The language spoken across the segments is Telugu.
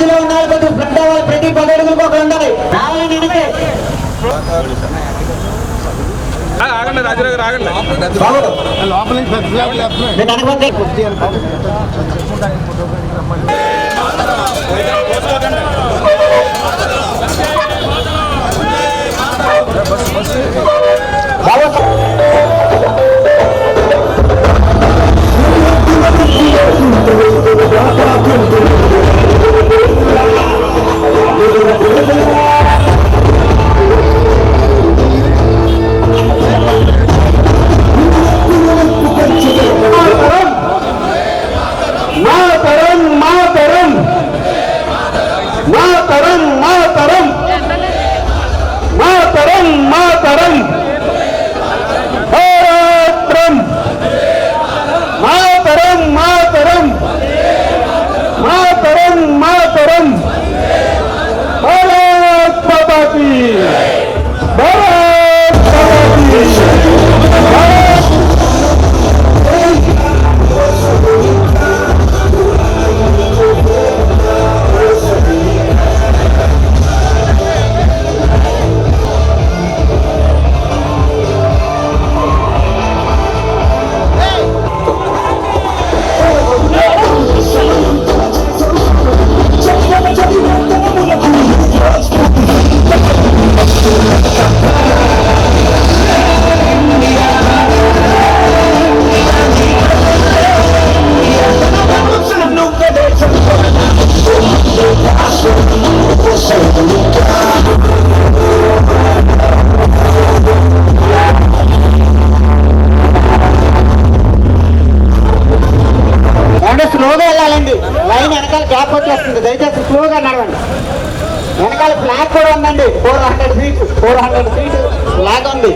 మధ్యలో ఉన్నారు కొద్దిగా ఫ్రంట్ అవ్వాలి, ప్రతి 10 అడుగులకు ఒకరు ఉండాలి. రావాలని వెనకే ఆగండి రాజురావు గారు ఆగండి. స్లోగా వెళ్ళాలండి. లైన్ వెనకాల గ్యాప్ వచ్చేస్తుంది, దయచేసి స్లోగా నడవండి. వెనకాల ఫ్లాగ్ కూడా ఉందండి, 400 ఫీట్ ఫ్లాగ్ ఉంది.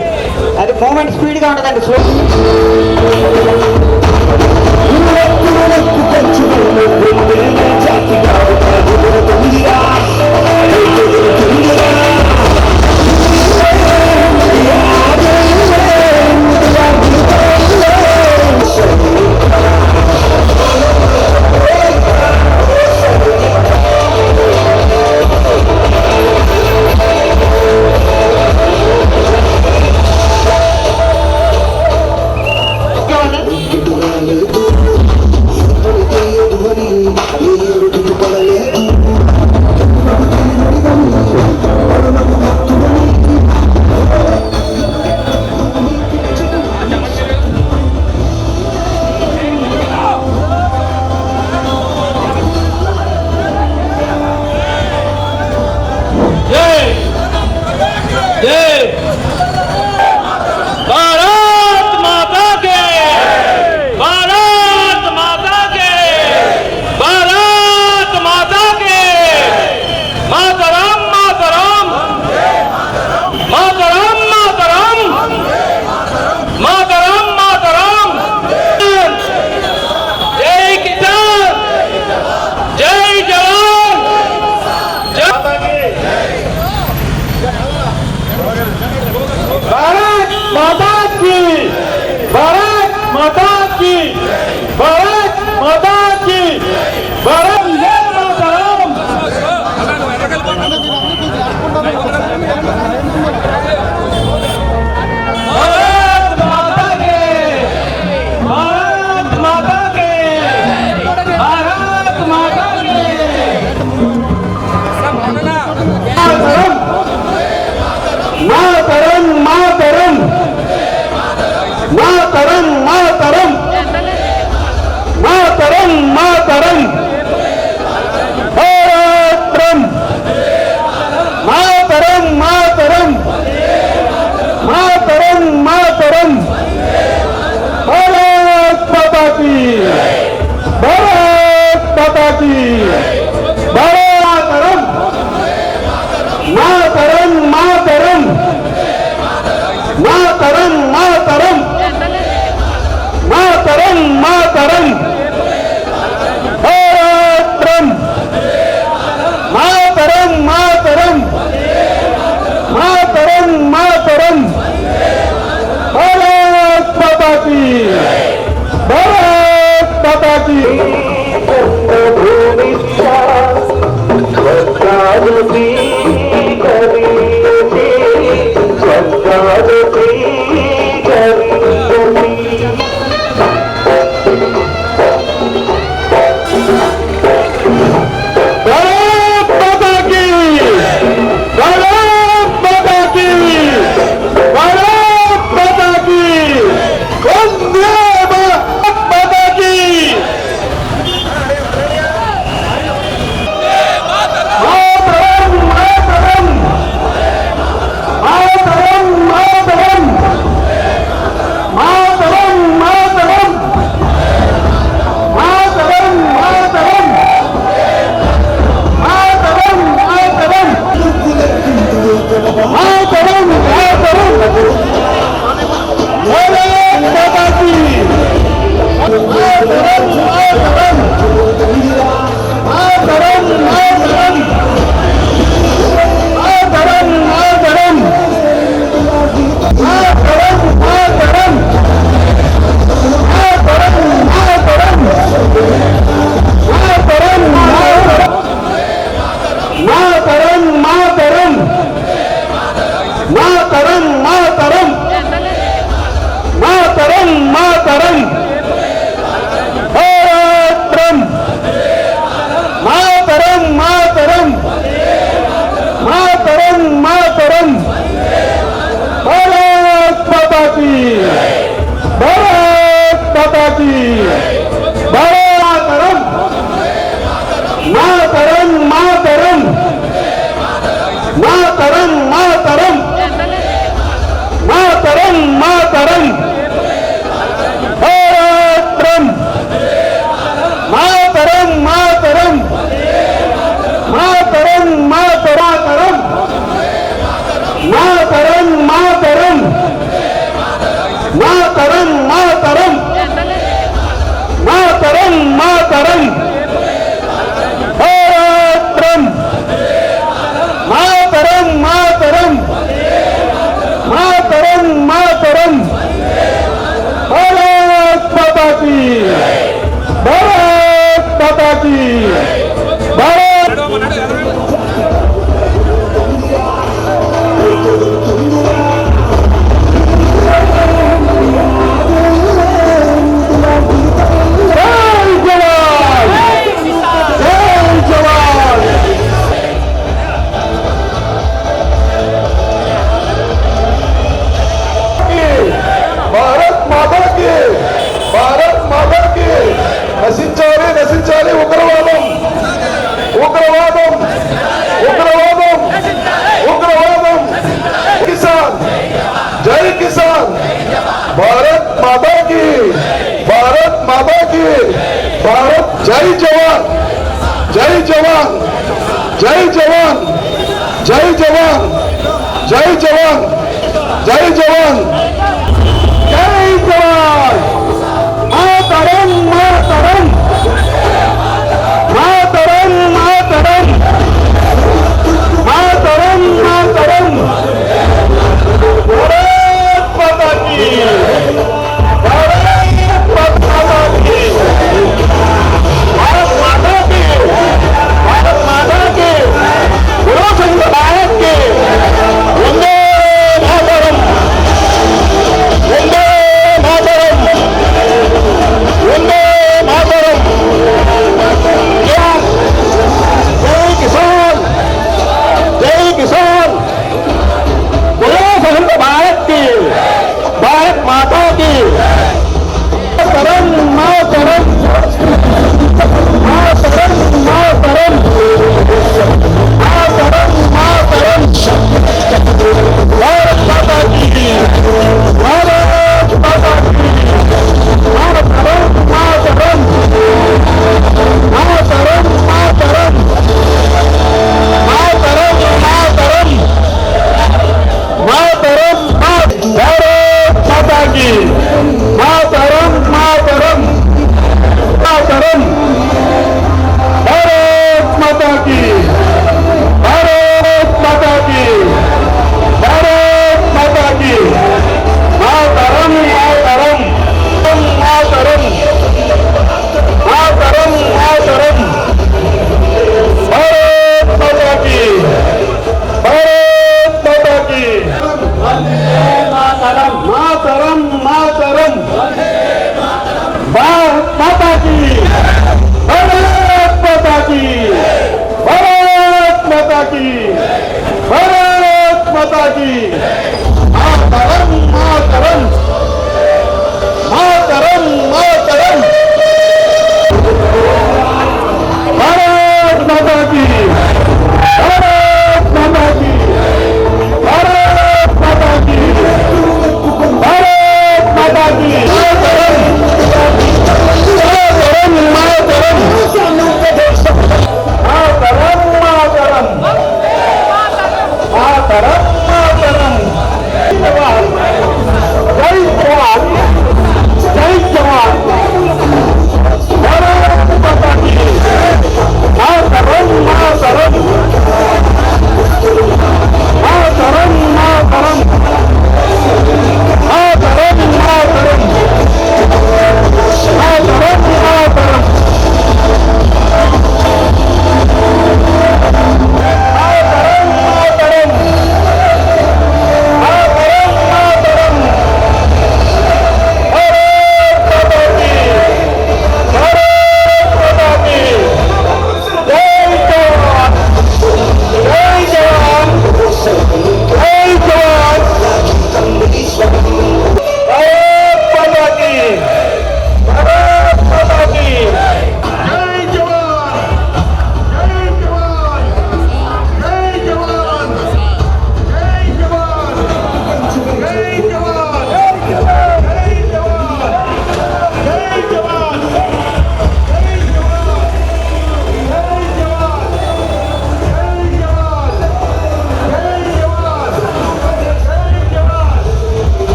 అది మూమెంట్ స్పీడ్ గా ఉంటుందండి. స్లో Hey,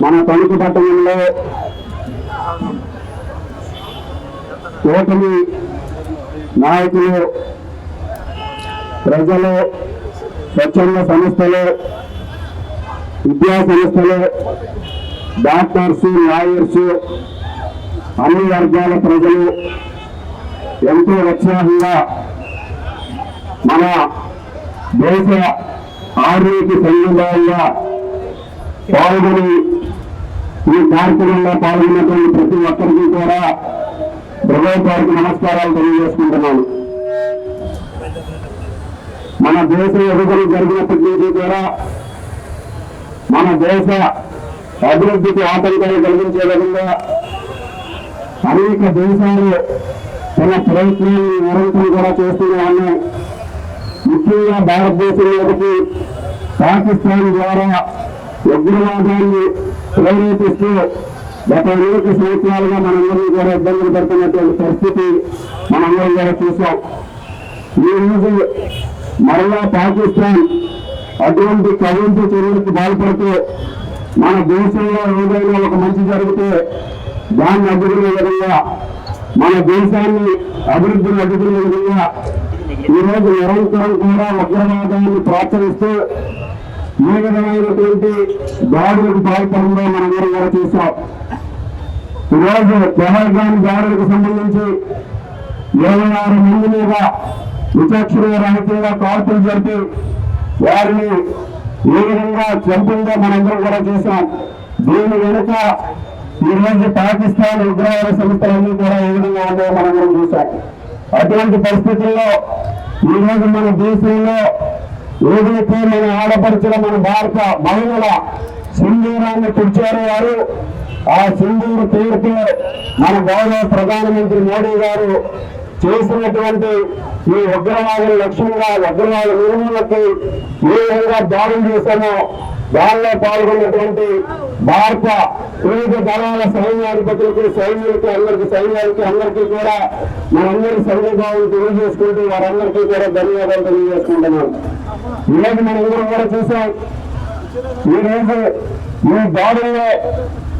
మన తణుకు పట్టణంలో కూటమి నాయకులు, ప్రజలు, స్వచ్ఛంద సంస్థలు, విద్యా సంస్థలు, డాక్టర్స్, లాయర్స్, అన్ని వర్గాల ప్రజలు ఎంతో ఉత్సాహంగా మన దేశ ఆరోగ్య సంఘంగా పాల్గొని ఈ కార్యక్రమంలో పాల్గొన్నటువంటి ప్రతి ఒక్కరికి కూడా హృదయపూర్వక నమస్కారాలు తెలియజేసుకుంటున్నాను. మన దేశ ఎదుగుదల జరిగినప్పటి నుంచి కూడా మన దేశ అభివృద్ధికి ఆటంకాలు కలిగించే విధంగా అనేక దేశాలు తన ప్రయత్నాన్ని నిరంతరం కూడా చేస్తూనే ఉన్నాయి. ముఖ్యంగా భారతదేశంలోకి పాకిస్తాన్ ద్వారా ఉగ్రవాదాన్ని ప్రేరేపిస్తూ గత అనేక సంవత్సరాలుగా మనందరినీ కూడా ఇబ్బందులు పడుతున్నటువంటి పరిస్థితి మనందరం కూడా చూసాం. ఈ రోజు మరలా పాకిస్తాన్ అటువంటి కవింపు చర్యలకు బాధపడుతూ మన దేశంలో ఏదైనా ఒక మంచి జరిగితే దాన్ని అడ్డుకునే విధంగా, మన దేశాన్ని అభివృద్ధిని అడ్డుకునే విధంగా ఈరోజు నిరంతరం కూడా ఉగ్రవాదాన్ని ప్రోత్సహిస్తూ ఏ విధమైనటువంటి దాడులకు పాల్పడంలో మనందరం కూడా చూసాం. ఈరోజు పహల్గామ్ దాడులకు సంబంధించి 26 మంది మీద విచక్షణ రహితంగా కాల్పులు జరిపి వారిని ఏ విధంగా చంపిందో మనందరం కూడా చూసాం. దీని వెనుక ఈరోజు పాకిస్తాన్ ఉగ్రవాద సంస్థలన్నీ కూడా ఏ విధంగా ఉన్నాయో మనందరం చూసాం. అటువంటి పరిస్థితుల్లో ఈరోజు మన దేశంలో ఏదైతే మన ఆడపడుచుల మన భారత మహిళల సింధూరాన్ని తుడిచారో వారు, ఆ సింధూరు పేరుతో మన గౌరవ ప్రధానమంత్రి మోడీ గారు చేసినటువంటి ఈ ఉగ్రవాదుల లక్ష్యంగా ఉగ్రవాద నిర్మూలనకి ఏ విధంగా దాడులు చేశామో దానిలో పాల్గొన్నటువంటి భారత వివిధ దళాల సైన్యాధిపతులకు, సైన్యానికి కూడా మనందరి సంఘీభావం తెలియజేసుకుంటూ వారందరికీ కూడా ధన్యవాదాలు తెలియజేసుకుంటున్నాం. ఈరోజు మనందరం కూడా చూసాం. ఈరోజు ఈ దాడుల్లో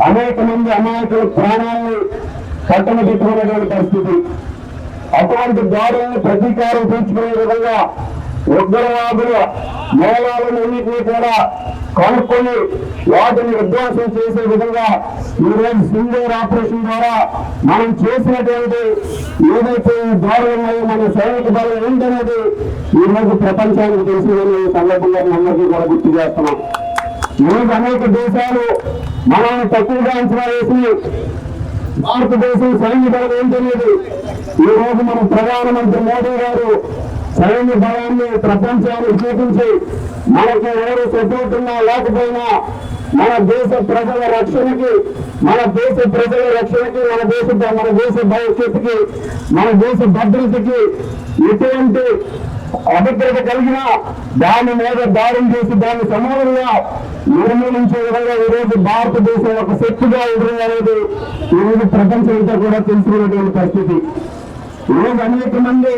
అనేక మంది అమాయకుల ప్రాణాలను కట్టన పెట్టుకునేటువంటి పరిస్థితి. అటువంటి దాడులను ప్రతీకారం తీర్చుకునే విధంగా ఉగ్రవాదుల మూలాలన్నింటినీ కూడా కనుక్కొని వాటిని విధ్వంసం చేసే విధంగా ఈరోజు సింధూర్ ఆపరేషన్ ద్వారా మనం చేసినటువంటి ఏదైతే ఈ దాడులు ఉన్నాయో మన సైనిక బలం ఏంటనేది ఈరోజు ప్రపంచానికి తెలిసిందని ఈ సందర్భంగా అందరికీ కూడా గుర్తు చేస్తున్నాం. ఈరోజు అనేక దేశాలు మనల్ని తక్కువగా అంచనా వేసి భారతదేశం సైనిక బలం ఏంటనేది ఈ రోజు మన ప్రధానమంత్రి మోడీ గారు సైన్య బలాన్ని ప్రపంచానికి చూపించి మనకి ఎవరు సపోర్ట్ ఉన్నా లేకపోయినా మన దేశ ప్రజల రక్షణకి, మన దేశ భవిష్యత్తుకి, మన దేశ భద్రతకి ఎటువంటి అభద్రత కలిగినా దాని మీద దాడులు చేసి దాన్ని సమానంగా నిర్మూలించే విధంగా ఈరోజు భారతదేశం ఒక శక్తిగా ఉంటుంది అనేది ఈరోజు ప్రపంచంతో కూడా తెలుసుకున్నటువంటి పరిస్థితి. ఈరోజు అనేక మంది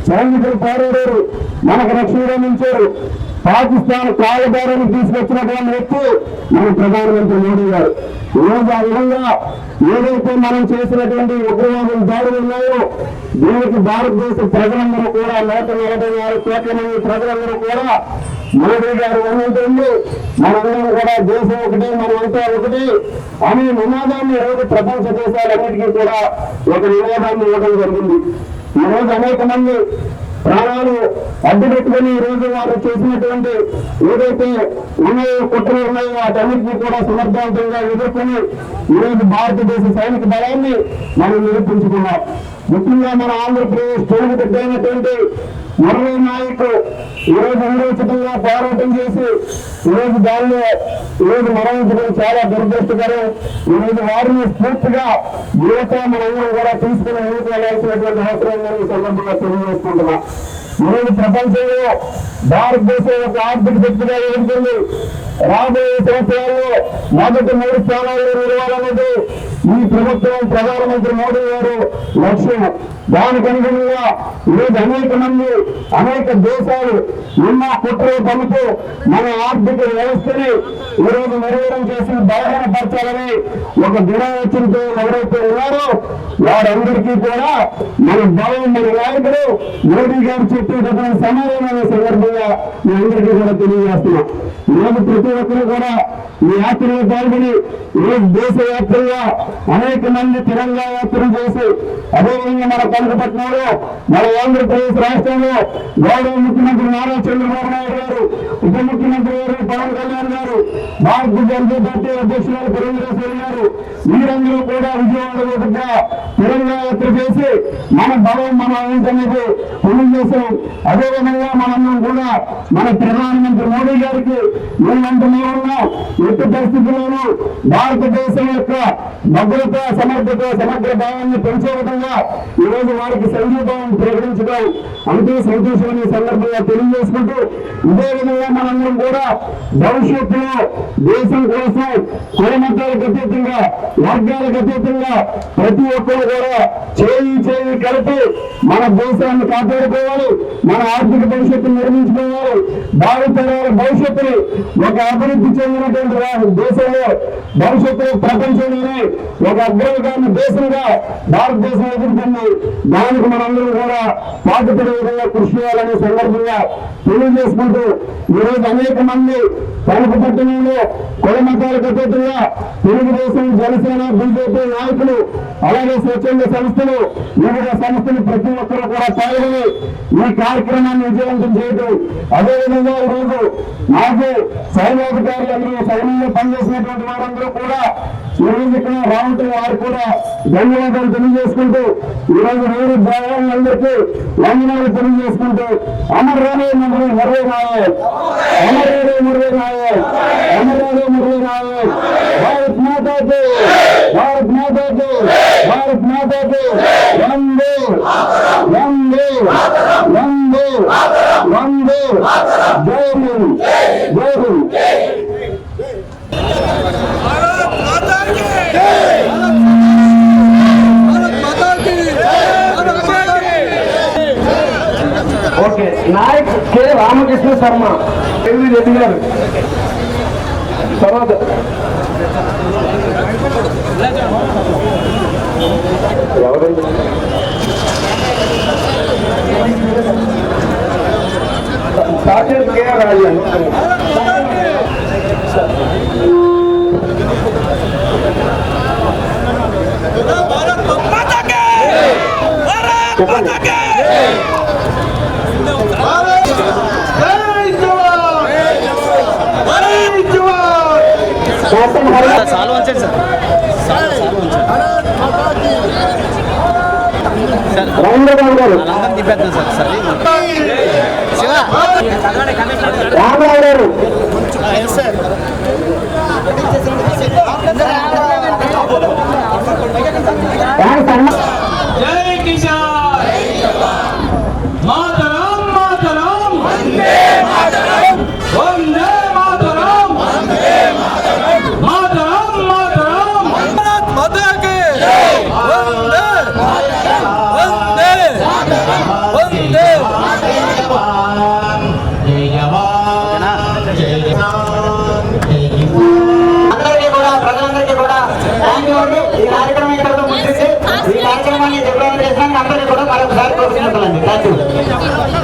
సైనికులు పోరాడారు, మనకు రక్షణగా నిలిచారు. పాకిస్తాన్ కాలదారాన్ని తీసుకొచ్చినటువంటి వ్యక్తి మన ప్రధానమంత్రి మోడీ గారు. ఈరోజు ఆ విధంగా ఏదైతే మనం చేసినటువంటి ఉగ్రవాదుల దాడులు ఉన్నాయో దీనికి భారతదేశ ప్రజలందరూ కూడా 144 కోట్ల మంది ప్రజలందరూ కూడా మోడీ గారు ఉన్నటువంటి మనందరం కూడా దేశం ఒకటి, మనమంతా ఒకటి అనే నినాదాన్ని ఈరోజు ప్రపంచ దేశాలన్నిటికీ కూడా ఒక నినాదాన్ని ఇవ్వడం జరిగింది. ఈరోజు అనేక మంది ప్రాణాలు అడ్డు పెట్టుకుని ఈరోజు వారు చేసినటువంటి ఏదైతే ఉన్నాయో కుట్రలు ఉన్నాయో వాటన్నిటినీ కూడా సమర్థవంతంగా ఎదుర్కొని ఈరోజు భారతదేశ సైనిక బలాన్ని మనం నిరూపించుకున్నాం. ముఖ్యంగా మన ఆంధ్రప్రదేశ్ తెలుగు బిడ్డ అయినటువంటి మురళీ నాయక్ ఈరోజు విరోచితంగా పోరాటం చేసి ఈరోజు దానిలో ఈరోజు మరణించడం చాలా దురదృష్టకరం. ఈరోజు వారిని స్ఫూర్తిగా యువత మనందరం కూడా తీసుకుని ముందుకు వెళ్లాల్సినటువంటి అవసరం ఉందని ఈ సందర్భంగా తెలియజేసుకుంటున్నాం. ఈరోజు ప్రపంచంలో భారతదేశం ఒక ఆర్థిక శక్తిగా ఎదుగుతుంది. రాబోయే సంవత్సరాల్లో మొదటి 3 స్థానాల్లో నిలవాలన్నది ఈ ప్రభుత్వం, ప్రధానమంత్రి మోడీ గారు లక్ష్యం. దానికి అనుగుణంగా ఈరోజు అనేక మంది, అనేక దేశాలు నిన్న కుట్రలు పమ్ముతూ మన ఆర్థిక వ్యవస్థని ఈరోజు నిర్వహణ చేసి బలహీనపరచాలని ఒక దురాలోచనతో ఎవరైతే ఉన్నారో వారందరికీ కూడా మన బలం, మన నాయకుడు మోడీ గారు చెప్పేటటువంటి సమాధానాల సందర్భంగా మీ అందరికీ కూడా తెలియజేస్తున్నాం. ఈరోజు ప్రతి ఒక్కరు కూడా ఈ యాత్రలో పాల్గొని ఈరోజు దేశవ్యాప్తంగా అనేక మంది తిరంగా యాత్రలు చేసి, అదేవిధంగా మన కనకపట్నంలో, మన ఆంధ్రప్రదేశ్ రాష్ట్రంలో గౌరవ ముఖ్యమంత్రి నారా చంద్రబాబు నాయుడు గారు, ఉప ముఖ్యమంత్రి గారు పవన్ కళ్యాణ్ గారు, భారతీయ జనతా పార్టీ అధ్యక్షులు పురంధరేశ్వరి గారు, వీరందరూ కూడా విజయవాడ వేదికగా తిరంగా యాత్ర చేసి మన బలం, మన ఏంటనేది తెలియజేశాం. అదేవిధంగా మనందరం కూడా మన ప్రధానమంత్రి మోడీ గారికి మేమంటూనే ఉన్నాం, ఎట్టి పరిస్థితుల్లోనూ భారతదేశం యొక్క భద్రత, సమర్థత, సమగ్ర భావాన్ని పెంచే విధంగా ఈరోజు వారికి సంఘీభావం ప్రకటించడం అంతే సంతోషమైన సందర్భంగా తెలియజేసుకుంటూ, ఇదే విధంగా మనందరం కూడా భవిష్యత్తులో దేశం కోసం కులమతాలకు అతీతంగా, వర్గాలకు అతీతంగా ప్రతి ఒక్కరు కూడా చేయి కలిపి మన దేశాన్ని కాపాడుకోవాలి, మన ఆర్థిక భవిష్యత్తును నిర్మించుకోవాలి, భావితరాల భవిష్యత్తుని ఒక అభివృద్ధి చెందినటువంటి దేశంలో, భవిష్యత్తులో ప్రపంచంలోనే ఒక అగ్రగామి దేశంగా భారతదేశం ఎదుర్కొంది. దానికి మనందరూ కూడా పాటుపడే విధంగా కృషి చేయాలనే సందర్భంగా తెలియజేసుకుంటూ, ఈరోజు అనేక మంది కనకపట్నంలో కులమతాలకు అతీతంగా తెలుగుదేశం, జనసేన, బీజేపీ నాయకులు, అలాగే స్వచ్ఛంద సంస్థలు, వివిధ సంస్థలు ప్రతి ఒక్కరూ కూడా పాల్గొని ఈ కార్యక్రమాన్ని విజయవంతం చేయడం, అదేవిధంగా ఈరోజు మాకు సైనికాధికారులు అందరూ సైన్యంలో పనిచేసినటువంటి వారందరూ కూడా ఈరోజు ఇక్కడ రావటం, వారు కూడా ధన్యవాదాలు తెలియజేసుకుంటూ, ఈరోజు వీరు జవాన్లందరికీ వందనాలు తెలియజేసుకుంటూ, అమర్ రానే మురళీ నాయక్, అమర్ రానే మురళీ నాయక్, అమర్ రానే మురళీ నాయక్, భారత్ మాతాకి, భారత్ మాతాకి, భారత్ మాతాకి, వందే వందే వందే వందే, జై హింద్, జై హింద్. ఓకే, నాయక్ కె రామకృష్ణ శర్మ, రెడ్డి గారు తర్వాత ఎవరండి సాక్షాత్ కే రాజన్. చాలు వచ్చేది సార్, రామరావు గారు, తిప్పేద్దాం సార్. శివ రామరావు గారు, జై కిసాన్, మాతరం మాతరం, వందే మాతరం, వందే మాతరం, వందే మాతరం, మాతరం మాతరం, భారత్ మాతాకి వందే వందే వందే. అందరికీ కూడా, ప్రజలందరికీ కూడా థ్యాంక్ యూ అండి. ఈ కార్యక్రమం ఇక్కడ ముగిసింది. ఈ కార్యక్రమాన్ని దిగ్విజయం చేసినందుకు అందరికీ కూడా మరొకసారి కోరుకుంటున్నాను. Thank you.